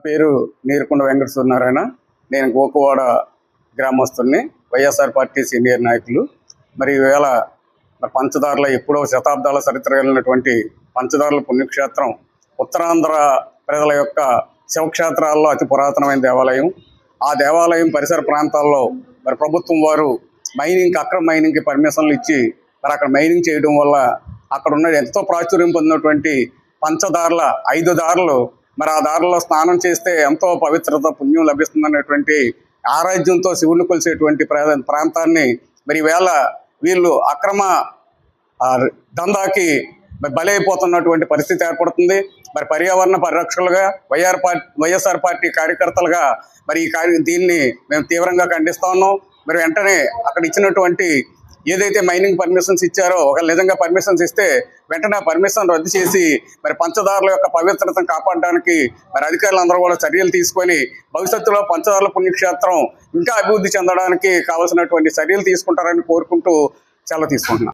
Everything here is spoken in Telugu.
పేరు నీరుకొండ వెంకట సూర్యనారాయణ. నేను గోకువాడ గ్రామస్తుల్ని, వైఎస్ఆర్ పార్టీ సీనియర్ నాయకులు. మరి ఈవేళ పంచదార్ల ఎప్పుడో శతాబ్దాల చరిత్ర కలిగినటువంటి పంచదార్ల పుణ్యక్షేత్రం ఉత్తరాంధ్ర ప్రజల యొక్క శివక్షేత్రాల్లో అతి పురాతనమైన దేవాలయం. ఆ దేవాలయం పరిసర ప్రాంతాల్లో మరి ప్రభుత్వం వారు అక్రమ మైనింగ్కి పర్మిషన్లు ఇచ్చి మరి అక్కడ మైనింగ్ చేయడం వల్ల అక్కడ ఉన్న ఎంతో ప్రాచుర్యం పొందినటువంటి పంచదార్ల 5 దారులు, మరి ఆ దారుల్లో స్నానం చేస్తే ఎంతో పవిత్రత పుణ్యం లభిస్తుందనేటువంటి ఆరాధ్యంతో శివుని కొలిసేటువంటి ప్రాంతాన్ని మరి ఈవేళ వీళ్ళు అక్రమ దందాకి బలైపోతున్నటువంటి పరిస్థితి ఏర్పడుతుంది. మరి పర్యావరణ పరిరక్షకులుగా వైఎస్ఆర్ పార్టీ కార్యకర్తలుగా మరి దీన్ని మేము తీవ్రంగా ఖండిస్తా ఉన్నాం. మరి వెంటనే అక్కడ ఇచ్చినటువంటి ఏదైతే మైనింగ్ పర్మిషన్స్ ఇచ్చారో, ఒకవేళ నిజంగా పర్మిషన్స్ ఇస్తే వెంటనే పర్మిషన్ రద్దు చేసి మరి పంచదారుల యొక్క పవిత్రతను కాపాడడానికి మరి అధికారులందరూ కూడా చర్యలు తీసుకొని భవిష్యత్తులో పంచదారుల పుణ్యక్షేత్రం ఇంకా అభివృద్ధి చెందడానికి కావాల్సినటువంటి చర్యలు తీసుకుంటారని కోరుకుంటూ సెలవు తీసుకుంటున్నాను.